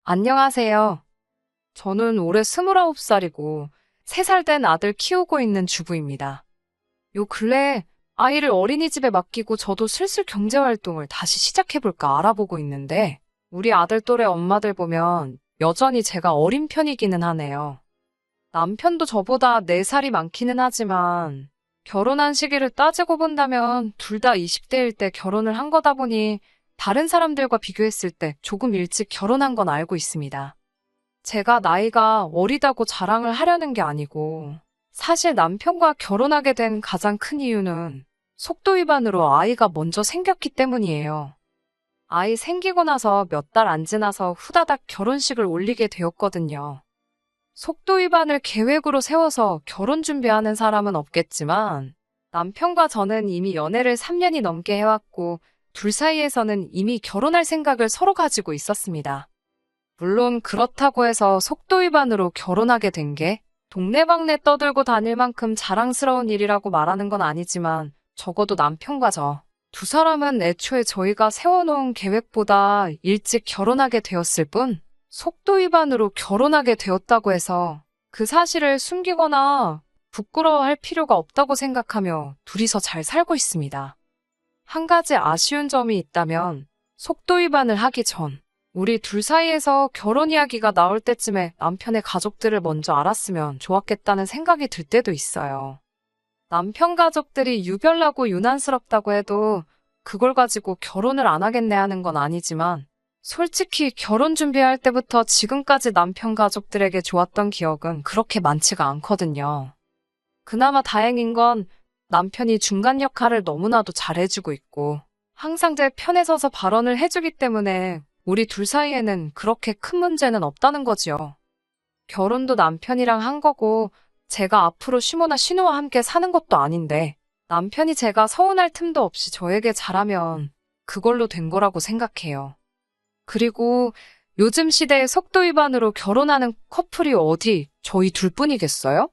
안녕하세요. 저는 올해 29살이고 3살 된 아들 키우고 있는 주부입니다. 요 근래 아이를 어린이집에 맡기고 저도 슬슬 경제활동을 다시 시작해볼까 알아보고 있는데 우리 아들 또래 엄마들 보면 여전히 제가 어린 편이기는 하네요. 남편도 저보다 4살이 많기는 하지만 결혼한 시기를 따지고 본다면 둘 다 20대일 때 결혼을 한 거다 보니 다른 사람들과 비교했을 때 조금 일찍 결혼한 건 알고 있습니다. 제가 나이가 어리다고 자랑을 하려는 게 아니고 사실 남편과 결혼하게 된 가장 큰 이유는 속도 위반으로 아이가 먼저 생겼기 때문이에요. 아이 생기고 나서 몇 달 안 지나서 후다닥 결혼식을 올리게 되었거든요. 속도 위반을 계획으로 세워서 결혼 준비하는 사람은 없겠지만 남편과 저는 이미 연애를 3년이 넘게 해왔고 둘 사이에서는 이미 결혼할 생각을 서로 가지고 있었습니다. 물론 그렇다고 해서 속도 위반으로 결혼하게 된 게 동네방네 떠들고 다닐 만큼 자랑스러운 일이라고 말하는 건 아니지만 적어도 남편과 저 두 사람은 애초에 저희가 세워놓은 계획보다 일찍 결혼하게 되었을 뿐 속도 위반으로 결혼하게 되었다고 해서 그 사실을 숨기거나 부끄러워할 필요가 없다고 생각하며 둘이서 잘 살고 있습니다. 한 가지 아쉬운 점이 있다면 속도 위반을 하기 전 우리 둘 사이에서 결혼 이야기가 나올 때쯤에 남편의 가족들을 먼저 알았으면 좋았겠다는 생각이 들 때도 있어요. 남편 가족들이 유별나고 유난스럽다고 해도 그걸 가지고 결혼을 안 하겠네 하는 건 아니지만 솔직히 결혼 준비할 때부터 지금까지 남편 가족들에게 좋았던 기억은 그렇게 많지가 않거든요. 그나마 다행인 건 남편이 중간 역할을 너무나도 잘해주고 있고 항상 제 편에 서서 발언을 해주기 때문에 우리 둘 사이에는 그렇게 큰 문제는 없다는 거지요. 결혼도 남편이랑 한 거고 제가 앞으로 시모나 신우와 함께 사는 것도 아닌데 남편이 제가 서운할 틈도 없이 저에게 잘하면 그걸로 된 거라고 생각해요. 그리고 요즘 시대에 속도 위반으로 결혼하는 커플이 어디 저희 둘뿐이겠어요?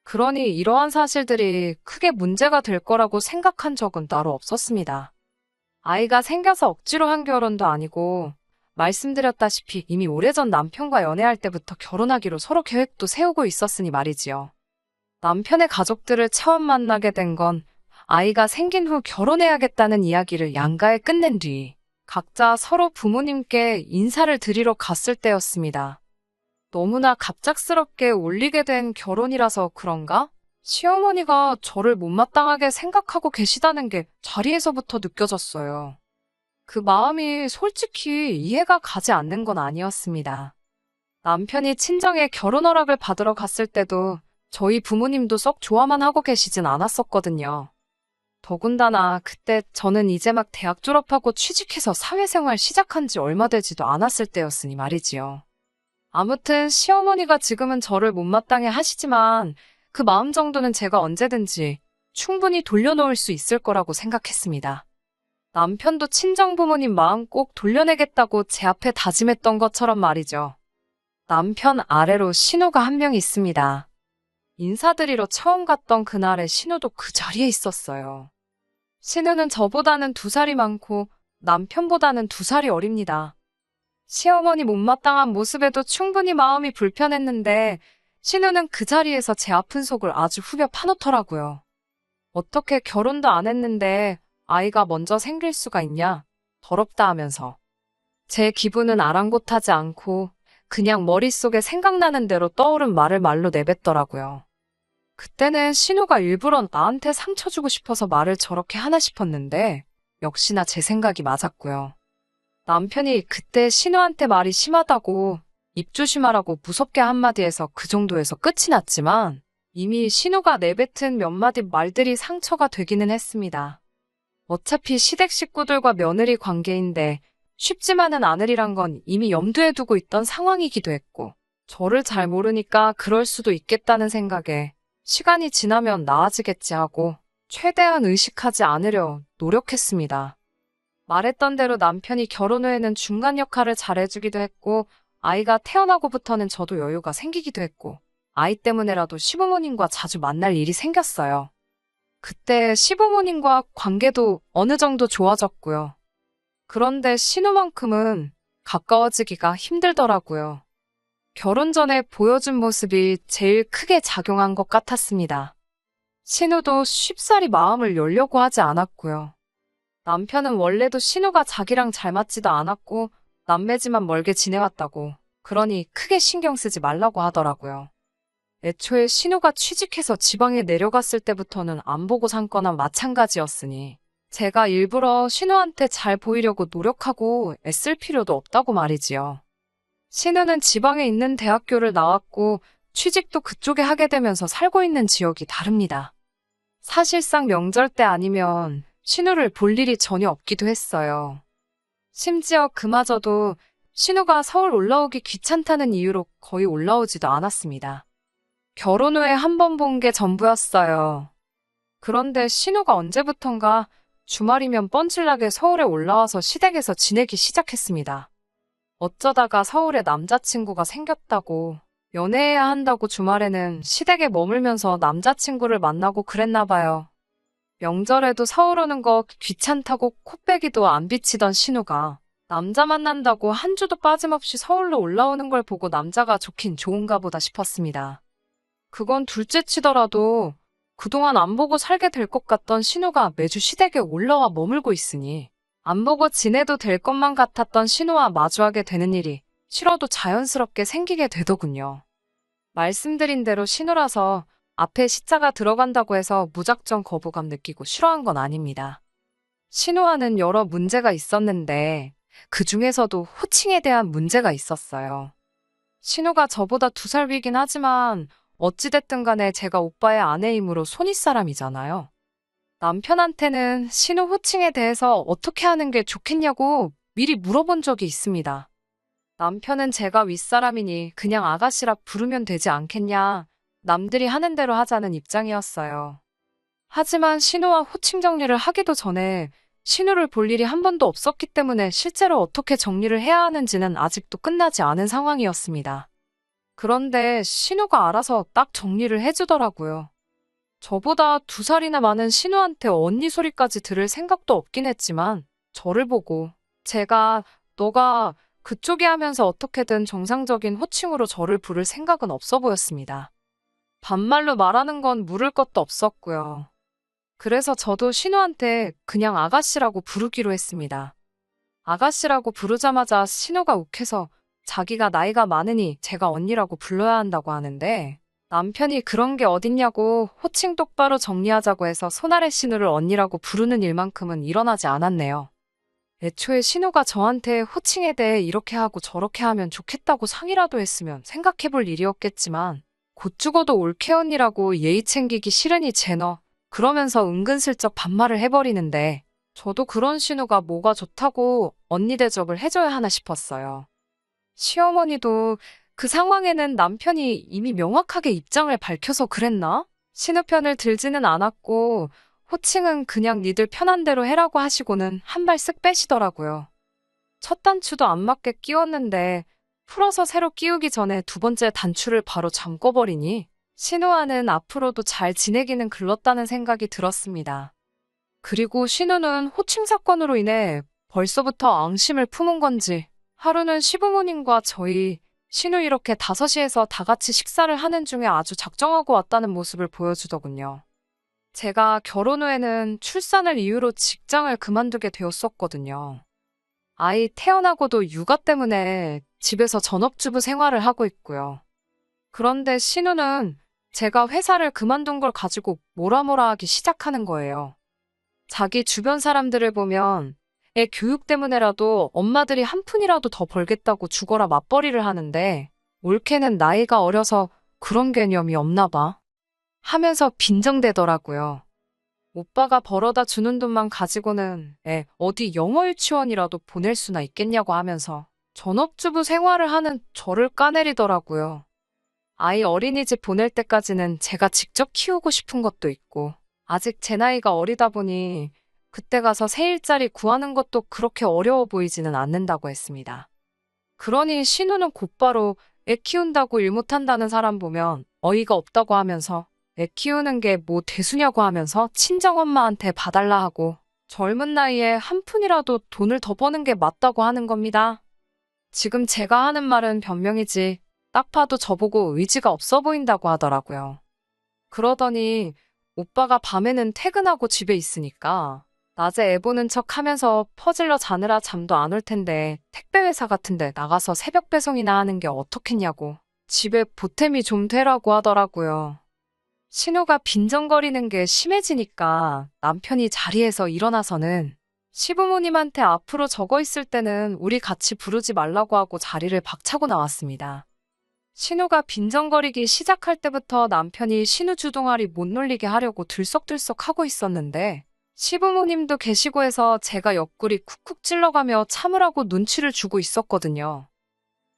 그러니 이러한 사실들이 크게 문제가 될 거라고 생각한 적은 따로 없었습니다. 아이가 생겨서 억지로 한 결혼도 아니고 말씀드렸다시피 이미 오래전 남편과 연애할 때부터 결혼하기로 서로 계획도 세우고 있었으니 말이지요. 남편의 가족들을 처음 만나게 된 건 아이가 생긴 후 결혼해야겠다는 이야기를 양가에 끝낸 뒤 각자 서로 부모님께 인사를 드리러 갔을 때였습니다. 너무나 갑작스럽게 올리게 된 결혼이라서 그런가? 시어머니가 저를 못마땅하게 생각하고 계시다는 게 자리에서부터 느껴졌어요. 그 마음이 솔직히 이해가 가지 않는 건 아니었습니다. 남편이 친정에 결혼 허락을 받으러 갔을 때도 저희 부모님도 썩 좋아만 하고 계시진 않았었거든요. 더군다나 그때 저는 이제 막 대학 졸업하고 취직해서 사회생활 시작한 지 얼마 되지도 않았을 때였으니 말이지요. 아무튼 시어머니가 지금은 저를 못마땅해 하시지만 그 마음 정도는 제가 언제든지 충분히 돌려놓을 수 있을 거라고 생각했습니다. 남편도 친정 부모님 마음 꼭 돌려내겠다고 제 앞에 다짐했던 것처럼 말이죠. 남편 아래로 신우가 한 명 있습니다. 인사드리러 처음 갔던 그날에 신우도 그 자리에 있었어요. 신우는 저보다는 2살이 많고 남편보다는 2살이 어립니다. 시어머니 못마땅한 모습에도 충분히 마음이 불편했는데 신우는 그 자리에서 제 아픈 속을 아주 후벼 파놓더라고요. 어떻게 결혼도 안 했는데 아이가 먼저 생길 수가 있냐? 더럽다 하면서. 제 기분은 아랑곳하지 않고 그냥 머릿속에 생각나는 대로 떠오른 말을 말로 내뱉더라고요. 그때는 신우가 일부러 나한테 상처 주고 싶어서 말을 저렇게 하나 싶었는데 역시나 제 생각이 맞았고요. 남편이 그때 신우한테 말이 심하다고 입 조심하라고 무섭게 한마디 해서 그 정도에서 끝이 났지만 이미 신우가 내뱉은 몇 마디 말들이 상처가 되기는 했습니다. 어차피 시댁 식구들과 며느리 관계인데 쉽지만은 않으리란 건 이미 염두에 두고 있던 상황이기도 했고 저를 잘 모르니까 그럴 수도 있겠다는 생각에 시간이 지나면 나아지겠지 하고 최대한 의식하지 않으려 노력했습니다. 말했던 대로 남편이 결혼 후에는 중간 역할을 잘해주기도 했고 아이가 태어나고부터는 저도 여유가 생기기도 했고 아이 때문에라도 시부모님과 자주 만날 일이 생겼어요. 그때 시부모님과 관계도 어느 정도 좋아졌고요. 그런데 신우만큼은 가까워지기가 힘들더라고요. 결혼 전에 보여준 모습이 제일 크게 작용한 것 같았습니다. 신우도 쉽사리 마음을 열려고 하지 않았고요. 남편은 원래도 신우가 자기랑 잘 맞지도 않았고 남매지만 멀게 지내왔다고, 그러니 크게 신경 쓰지 말라고 하더라고요. 애초에 신우가 취직해서 지방에 내려갔을 때부터는 안 보고 산 거나 마찬가지였으니 제가 일부러 신우한테 잘 보이려고 노력하고 애쓸 필요도 없다고 말이지요. 신우는 지방에 있는 대학교를 나왔고 취직도 그쪽에 하게 되면서 살고 있는 지역이 다릅니다. 사실상 명절 때 아니면 신우를 볼 일이 전혀 없기도 했어요. 심지어 그마저도 신우가 서울 올라오기 귀찮다는 이유로 거의 올라오지도 않았습니다. 결혼 후에 한 번 본 게 전부였어요. 그런데 신우가 언제부턴가 주말이면 뻔질나게 서울에 올라와서 시댁에서 지내기 시작했습니다. 어쩌다가 서울에 남자친구가 생겼다고, 연애해야 한다고 주말에는 시댁에 머물면서 남자친구를 만나고 그랬나 봐요. 명절에도 서울 오는 거 귀찮다고 코빼기도 안 비치던 신우가 남자 만난다고 한 주도 빠짐없이 서울로 올라오는 걸 보고 남자가 좋긴 좋은가 보다 싶었습니다. 그건 둘째 치더라도 그동안 안 보고 살게 될 것 같던 신우가 매주 시댁에 올라와 머물고 있으니 안 보고 지내도 될 것만 같았던 신우와 마주하게 되는 일이 싫어도 자연스럽게 생기게 되더군요. 말씀드린 대로 신우라서 앞에 시자가 들어간다고 해서 무작정 거부감 느끼고 싫어한 건 아닙니다. 신우와는 여러 문제가 있었는데 그 중에서도 호칭에 대한 문제가 있었어요. 신우가 저보다 2살 위긴 하지만 어찌됐든 간에 제가 오빠의 아내이므로 손윗사람이잖아요. 남편한테는 신우 호칭에 대해서 어떻게 하는 게 좋겠냐고 미리 물어본 적이 있습니다. 남편은 제가 윗사람이니 그냥 아가씨라 부르면 되지 않겠냐, 남들이 하는 대로 하자는 입장이었어요. 하지만 신우와 호칭 정리를 하기도 전에 신우를 볼 일이 한 번도 없었기 때문에 실제로 어떻게 정리를 해야 하는지는 아직도 끝나지 않은 상황이었습니다. 그런데 신우가 알아서 딱 정리를 해주더라고요. 저보다 2살이나 많은 신우한테 언니 소리까지 들을 생각도 없긴 했지만 저를 보고 제가 너가 그쪽이 하면서 어떻게든 정상적인 호칭으로 저를 부를 생각은 없어 보였습니다. 반말로 말하는 건 물을 것도 없었고요. 그래서 저도 신우한테 그냥 아가씨라고 부르기로 했습니다. 아가씨라고 부르자마자 신우가 욱해서 자기가 나이가 많으니 제가 언니라고 불러야 한다고 하는데 남편이 그런 게 어딨냐고 호칭 똑바로 정리하자고 해서 손아래 신우를 언니라고 부르는 일만큼은 일어나지 않았네요. 애초에 신우가 저한테 호칭에 대해 이렇게 하고 저렇게 하면 좋겠다고 상의라도 했으면 생각해볼 일이었겠지만 곧 죽어도 올케 언니라고 예의 챙기기 싫으니 제너 그러면서 은근슬쩍 반말을 해버리는데 저도 그런 신우가 뭐가 좋다고 언니 대접을 해줘야 하나 싶었어요. 시어머니도 그 상황에는 남편이 이미 명확하게 입장을 밝혀서 그랬나? 신우 편을 들지는 않았고 호칭은 그냥 니들 편한 대로 해라고 하시고는 한 발 쓱 빼시더라고요. 첫 단추도 안 맞게 끼웠는데 풀어서 새로 끼우기 전에 2번째 단추를 바로 잠궈버리니 신우와는 앞으로도 잘 지내기는 글렀다는 생각이 들었습니다. 그리고 신우는 호칭 사건으로 인해 벌써부터 앙심을 품은 건지 하루는 시부모님과 저희 신우 이렇게 5시에서 다 같이 식사를 하는 중에 아주 작정하고 왔다는 모습을 보여주더군요. 제가 결혼 후에는 출산을 이유로 직장을 그만두게 되었었거든요. 아이 태어나고도 육아 때문에 집에서 전업주부 생활을 하고 있고요. 그런데 신우는 제가 회사를 그만둔 걸 가지고 뭐라 하기 시작하는 거예요. 자기 주변 사람들을 보면 애 교육 때문에라도 엄마들이 한 푼이라도 더 벌겠다고 죽어라 맞벌이를 하는데 올케는 나이가 어려서 그런 개념이 없나 봐 하면서 빈정대더라고요. 오빠가 벌어다 주는 돈만 가지고는 애 어디 영어 유치원이라도 보낼 수나 있겠냐고 하면서 전업주부 생활을 하는 저를 까내리더라고요. 아이 어린이집 보낼 때까지는 제가 직접 키우고 싶은 것도 있고 아직 제 나이가 어리다 보니 그때 가서 새 일자리 구하는 것도 그렇게 어려워 보이지는 않는다고 했습니다. 그러니 신우는 곧바로 애 키운다고 일 못한다는 사람 보면 어이가 없다고 하면서 애 키우는 게 뭐 대수냐고 하면서 친정엄마한테 봐달라 하고 젊은 나이에 한 푼이라도 돈을 더 버는 게 맞다고 하는 겁니다. 지금 제가 하는 말은 변명이지 딱 봐도 저보고 의지가 없어 보인다고 하더라고요. 그러더니 오빠가 밤에는 퇴근하고 집에 있으니까 낮에 애 보는 척 하면서 퍼질러 자느라 잠도 안 올 텐데 택배 회사 같은데 나가서 새벽 배송이나 하는 게 어떻겠냐고 집에 보탬이 좀 되라고 하더라고요. 신우가 빈정거리는 게 심해지니까 남편이 자리에서 일어나서는 시부모님한테 앞으로 적어 있을 때는 우리 같이 부르지 말라고 하고 자리를 박차고 나왔습니다. 신우가 빈정거리기 시작할 때부터 남편이 신우 주둥아리 못 놀리게 하려고 들썩들썩 하고 있었는데 시부모님도 계시고 해서 제가 옆구리 쿡쿡 찔러가며 참으라고 눈치를 주고 있었거든요.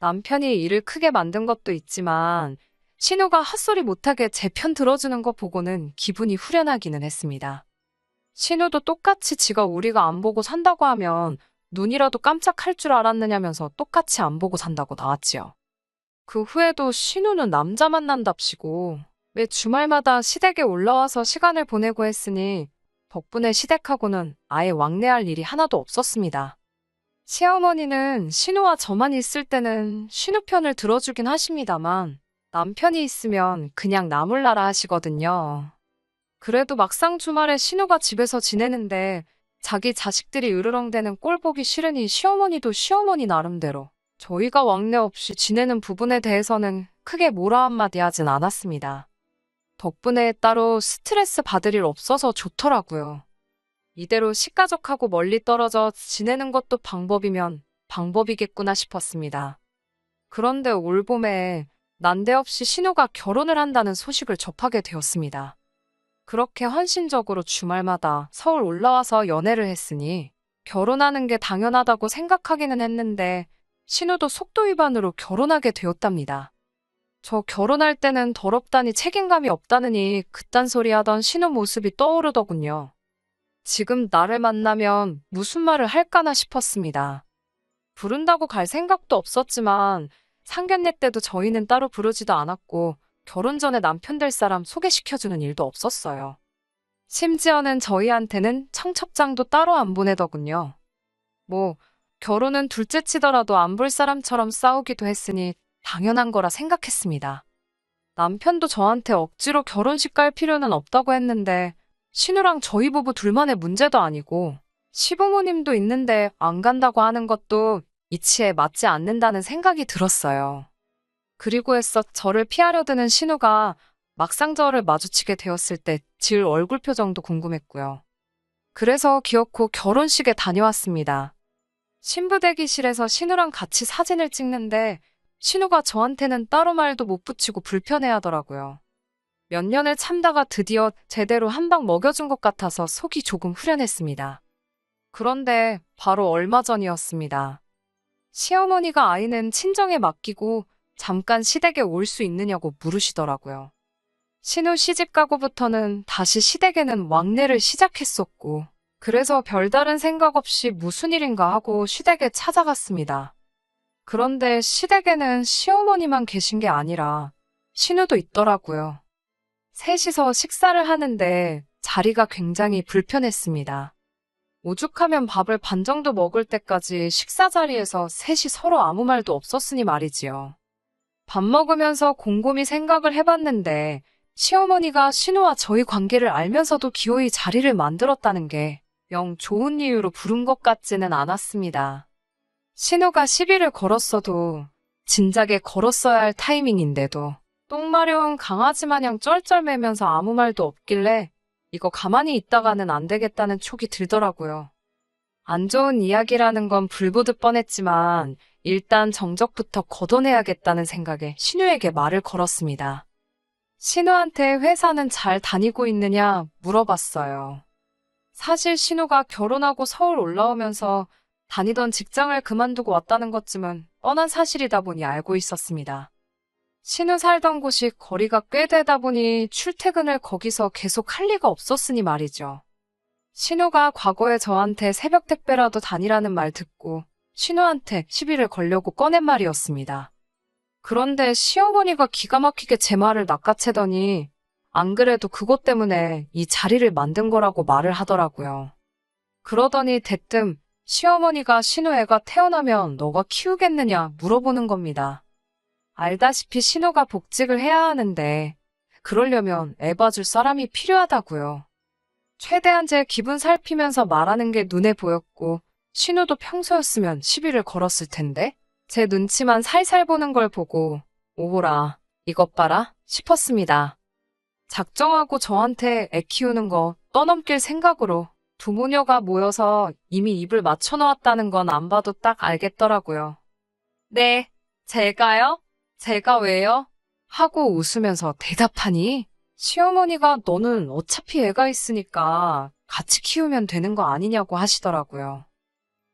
남편이 일을 크게 만든 것도 있지만 신우가 헛소리 못하게 제 편 들어주는 거 보고는 기분이 후련하기는 했습니다. 신우도 똑같이 지가 우리가 안 보고 산다고 하면 눈이라도 깜짝할 줄 알았느냐면서 똑같이 안 보고 산다고 나왔지요. 그 후에도 신우는 남자 만난답시고 매 주말마다 시댁에 올라와서 시간을 보내고 했으니 덕분에 시댁하고는 아예 왕래할 일이 하나도 없었습니다. 시어머니는 신우와 저만 있을 때는 신우 편을 들어주긴 하십니다만 남편이 있으면 그냥 나몰라라 하시거든요. 그래도 막상 주말에 신우가 집에서 지내는데 자기 자식들이 으르렁대는 꼴 보기 싫으니 시어머니도 시어머니 나름대로 저희가 왕래 없이 지내는 부분에 대해서는 크게 뭐라 한마디 하진 않았습니다. 덕분에 따로 스트레스 받을 일 없어서 좋더라고요. 이대로 식가족하고 멀리 떨어져 지내는 것도 방법이면 방법이겠구나 싶었습니다. 그런데 올 봄에 난데없이 신우가 결혼을 한다는 소식을 접하게 되었습니다. 그렇게 헌신적으로 주말마다 서울 올라와서 연애를 했으니 결혼하는 게 당연하다고 생각하기는 했는데 신우도 속도 위반으로 결혼하게 되었답니다. 저 결혼할 때는 더럽다니 책임감이 없다느니 그딴 소리 하던 신우 모습이 떠오르더군요. 지금 나를 만나면 무슨 말을 할까나 싶었습니다. 부른다고 갈 생각도 없었지만 상견례 때도 저희는 따로 부르지도 않았고 결혼 전에 남편 될 사람 소개시켜주는 일도 없었어요. 심지어는 저희한테는 청첩장도 따로 안 보내더군요. 뭐 결혼은 둘째 치더라도 안 볼 사람처럼 싸우기도 했으니 당연한 거라 생각했습니다. 남편도 저한테 억지로 결혼식 갈 필요는 없다고 했는데 신우랑 저희 부부 둘만의 문제도 아니고 시부모님도 있는데 안 간다고 하는 것도 이치에 맞지 않는다는 생각이 들었어요. 그리고 해서 저를 피하려 드는 신우가 막상 저를 마주치게 되었을 때 지을 얼굴 표정도 궁금했고요. 그래서 기어코 결혼식에 다녀왔습니다. 신부 대기실에서 신우랑 같이 사진을 찍는데 신우가 저한테는 따로 말도 못 붙이고 불편해하더라고요. 몇 년을 참다가 드디어 제대로 한 방 먹여준 것 같아서 속이 조금 후련했습니다. 그런데 바로 얼마 전이었습니다. 시어머니가 아이는 친정에 맡기고 잠깐 시댁에 올 수 있느냐고 물으시더라고요. 신우 시집 가고부터는 다시 시댁에는 왕래를 시작했었고 그래서 별다른 생각 없이 무슨 일인가 하고 시댁에 찾아갔습니다. 그런데 시댁에는 시어머니만 계신 게 아니라 신우도 있더라고요. 셋이서 식사를 하는데 자리가 굉장히 불편했습니다. 오죽하면 밥을 반 정도 먹을 때까지 식사 자리에서 셋이 서로 아무 말도 없었으니 말이지요. 밥 먹으면서 곰곰이 생각을 해봤는데 시어머니가 신우와 저희 관계를 알면서도 기어이 자리를 만들었다는 게 영 좋은 이유로 부른 것 같지는 않았습니다. 신우가 시비를 걸었어도 진작에 걸었어야 할 타이밍인데도 똥 마려운 강아지 마냥 쩔쩔매면서 아무 말도 없길래 이거 가만히 있다가는 안 되겠다는 촉이 들더라고요. 안 좋은 이야기라는 건 불보듯 뻔했지만 일단 정적부터 걷어내야겠다는 생각에 신우에게 말을 걸었습니다. 신우한테 회사는 잘 다니고 있느냐 물어봤어요. 사실 신우가 결혼하고 서울 올라오면서 다니던 직장을 그만두고 왔다는 것쯤은 뻔한 사실이다 보니 알고 있었습니다. 신우 살던 곳이 거리가 꽤 되다 보니 출퇴근을 거기서 계속 할 리가 없었으니 말이죠. 신우가 과거에 저한테 새벽 택배라도 다니라는 말 듣고 신우한테 시비를 걸려고 꺼낸 말이었습니다. 그런데 시어머니가 기가 막히게 제 말을 낚아채더니 안 그래도 그것 때문에 이 자리를 만든 거라고 말을 하더라고요. 그러더니 대뜸 시어머니가 신우 애가 태어나면 너가 키우겠느냐 물어보는 겁니다. 알다시피 신우가 복직을 해야 하는데 그러려면 애 봐줄 사람이 필요하다고요. 최대한 제 기분 살피면서 말하는 게 눈에 보였고 신우도 평소였으면 시비를 걸었을 텐데 제 눈치만 살살 보는 걸 보고 오호라 이것 봐라 싶었습니다. 작정하고 저한테 애 키우는 거 떠넘길 생각으로 두 모녀가 모여서 이미 입을 맞춰놓았다는 건 안 봐도 딱 알겠더라고요. 네, 제가요? 제가 왜요? 하고 웃으면서 대답하니 시어머니가 너는 어차피 애가 있으니까 같이 키우면 되는 거 아니냐고 하시더라고요.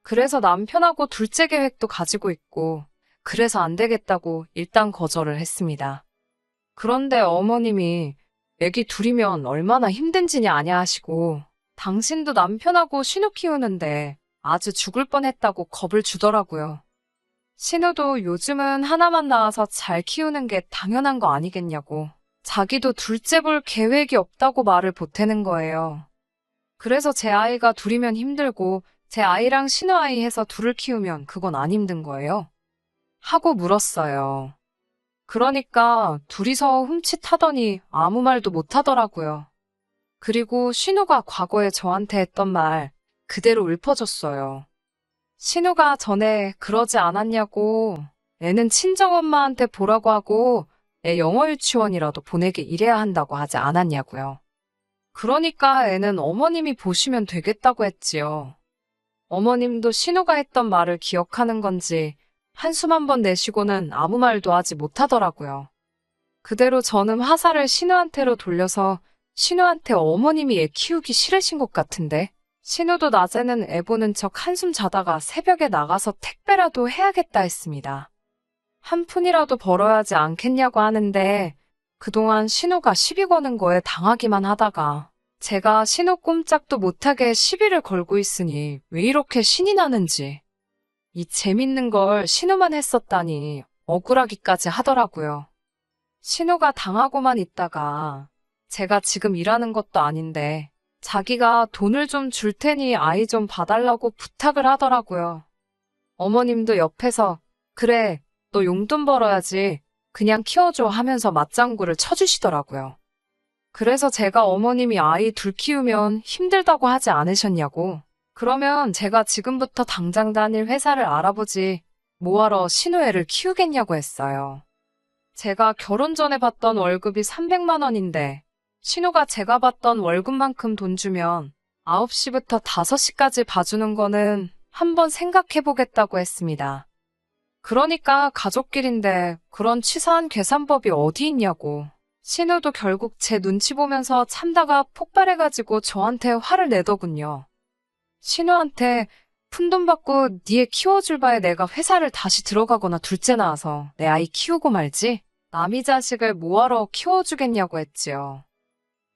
그래서 남편하고 둘째 계획도 가지고 있고 그래서 안 되겠다고 일단 거절을 했습니다. 그런데 어머님이 애기 둘이면 얼마나 힘든지냐 아냐 하시고 당신도 남편하고 신우 키우는데 아주 죽을 뻔했다고 겁을 주더라고요. 신우도 요즘은 하나만 낳아서 잘 키우는 게 당연한 거 아니겠냐고 자기도 둘째 볼 계획이 없다고 말을 보태는 거예요. 그래서 제 아이가 둘이면 힘들고 제 아이랑 신우 아이 해서 둘을 키우면 그건 안 힘든 거예요. 하고 물었어요. 그러니까 둘이서 훔칫하더니 아무 말도 못 하더라고요. 그리고 신우가 과거에 저한테 했던 말 그대로 읊어줬어요. 신우가 전에 그러지 않았냐고 애는 친정엄마한테 보라고 하고 애 영어 유치원이라도 보내게 이래야 한다고 하지 않았냐고요. 그러니까 애는 어머님이 보시면 되겠다고 했지요. 어머님도 신우가 했던 말을 기억하는 건지 한숨 한 번 내쉬고는 아무 말도 하지 못하더라고요. 그대로 저는 화살을 신우한테로 돌려서 신우한테 어머님이 애 키우기 싫으신 것 같은데 신우도 낮에는 애 보는 척 한숨 자다가 새벽에 나가서 택배라도 해야겠다 했습니다. 한 푼이라도 벌어야지 않겠냐고 하는데 그동안 신우가 시비 거는 거에 당하기만 하다가 제가 신우 꼼짝도 못하게 시비를 걸고 있으니 왜 이렇게 신이 나는지 이 재밌는 걸 신우만 했었다니 억울하기까지 하더라고요. 신우가 당하고만 있다가 제가 지금 일하는 것도 아닌데 자기가 돈을 좀 줄 테니 아이 좀 봐달라고 부탁을 하더라고요. 어머님도 옆에서 그래, 너 용돈 벌어야지. 그냥 키워줘 하면서 맞장구를 쳐주시더라고요. 그래서 제가 어머님이 아이 둘 키우면 힘들다고 하지 않으셨냐고. 그러면 제가 지금부터 당장 다닐 회사를 알아보지 뭐하러 신우 애를 키우겠냐고 했어요. 제가 결혼 전에 받던 월급이 300만 원인데 신우가 제가 받던 월급만큼 돈 주면 9시부터 5시까지 봐주는 거는 한번 생각해보겠다고 했습니다. 그러니까 가족끼린데 그런 치사한 계산법이 어디 있냐고. 신우도 결국 제 눈치 보면서 참다가 폭발해가지고 저한테 화를 내더군요. 신우한테 푼돈 받고 니 애 키워줄 바에 내가 회사를 다시 들어가거나 둘째 낳아서 내 아이 키우고 말지 남이 자식을 뭐하러 키워주겠냐고 했지요.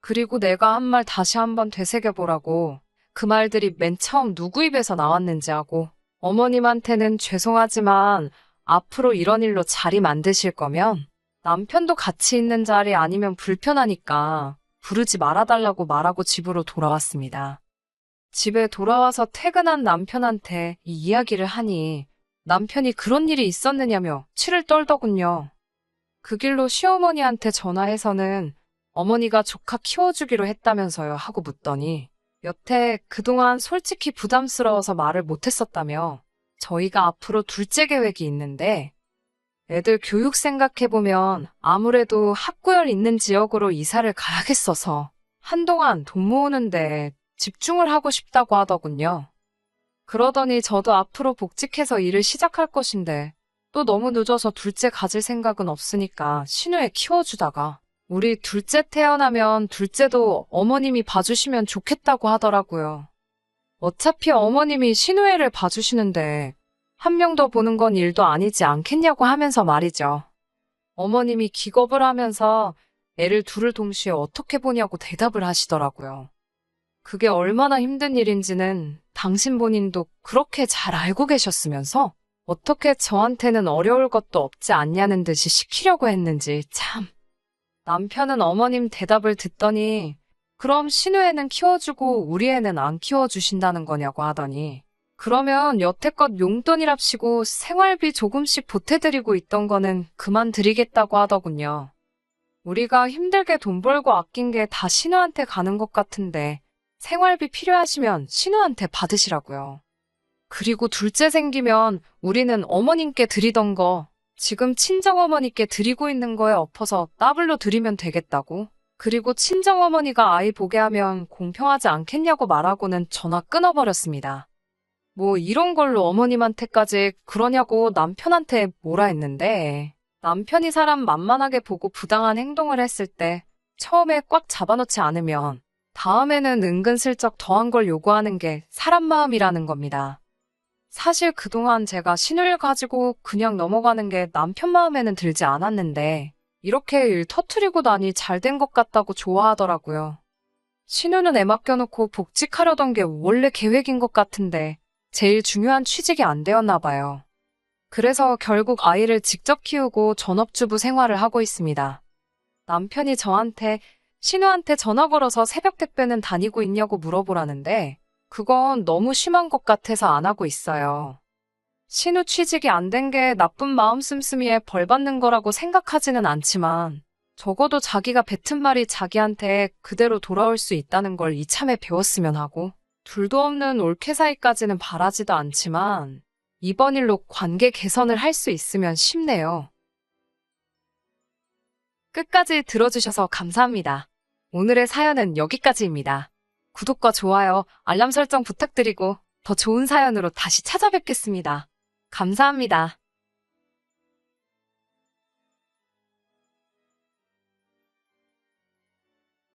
그리고 내가 한 말 다시 한번 되새겨보라고 그 말들이 맨 처음 누구 입에서 나왔는지 하고 어머님한테는 죄송하지만 앞으로 이런 일로 자리 만드실 거면 남편도 같이 있는 자리 아니면 불편하니까 부르지 말아달라고 말하고 집으로 돌아왔습니다. 집에 돌아와서 퇴근한 남편한테 이 이야기를 하니 남편이 그런 일이 있었느냐며 치를 떨더군요. 그 길로 시어머니한테 전화해서는 어머니가 조카 키워주기로 했다면서요 하고 묻더니 여태 그동안 솔직히 부담스러워서 말을 못했었다며 저희가 앞으로 둘째 계획이 있는데 애들 교육 생각해보면 아무래도 학구열 있는 지역으로 이사를 가야겠어서 한동안 돈 모으는데 집중을 하고 싶다고 하더군요. 그러더니 저도 앞으로 복직해서 일을 시작할 것인데 또 너무 늦어서 둘째 가질 생각은 없으니까 신우애 키워주다가 우리 둘째 태어나면 둘째도 어머님이 봐주시면 좋겠다고 하더라고요. 어차피 어머님이 신우애를 봐주시는데 한 명 더 보는 건 일도 아니지 않겠냐고 하면서 말이죠. 어머님이 기겁을 하면서 애를 둘을 동시에 어떻게 보냐고 대답을 하시더라고요. 그게 얼마나 힘든 일인지는 당신 본인도 그렇게 잘 알고 계셨으면서 어떻게 저한테는 어려울 것도 없지 않냐는 듯이 시키려고 했는지 참. 남편은 어머님 대답을 듣더니 그럼 신우 애는 키워주고 우리 애는 안 키워주신다는 거냐고 하더니 그러면 여태껏 용돈이랍시고 생활비 조금씩 보태드리고 있던 거는 그만 드리겠다고 하더군요. 우리가 힘들게 돈 벌고 아낀 게 다 신우한테 가는 것 같은데 생활비 필요하시면 신우한테 받으시라고요. 그리고 둘째 생기면 우리는 어머님께 드리던 거 지금 친정어머니께 드리고 있는 거에 엎어서 더블로 드리면 되겠다고. 그리고 친정어머니가 아이 보게 하면 공평하지 않겠냐고 말하고는 전화 끊어버렸습니다. 뭐 이런 걸로 어머님한테까지 그러냐고 남편한테 뭐라 했는데 남편이 사람 만만하게 보고 부당한 행동을 했을 때 처음에 꽉 잡아놓지 않으면 다음에는 은근슬쩍 더한 걸 요구하는 게 사람 마음이라는 겁니다. 사실 그동안 제가 신우를 가지고 그냥 넘어가는 게 남편 마음에는 들지 않았는데 이렇게 일 터트리고 나니 잘 된 것 같다고 좋아하더라고요. 신우는 애 맡겨놓고 복직하려던 게 원래 계획인 것 같은데 제일 중요한 취직이 안 되었나 봐요. 그래서 결국 아이를 직접 키우고 전업주부 생활을 하고 있습니다. 남편이 저한테 신우한테 전화 걸어서 새벽 택배는 다니고 있냐고 물어보라는데 그건 너무 심한 것 같아서 안 하고 있어요. 신우 취직이 안 된 게 나쁜 마음 씀씀이에 벌 받는 거라고 생각하지는 않지만 적어도 자기가 뱉은 말이 자기한테 그대로 돌아올 수 있다는 걸 이참에 배웠으면 하고 둘도 없는 올케 사이까지는 바라지도 않지만 이번 일로 관계 개선을 할 수 있으면 싶네요. 끝까지 들어주셔서 감사합니다. 오늘의 사연은 여기까지입니다. 구독과 좋아요, 알람 설정 부탁드리고 더 좋은 사연으로 다시 찾아뵙겠습니다. 감사합니다.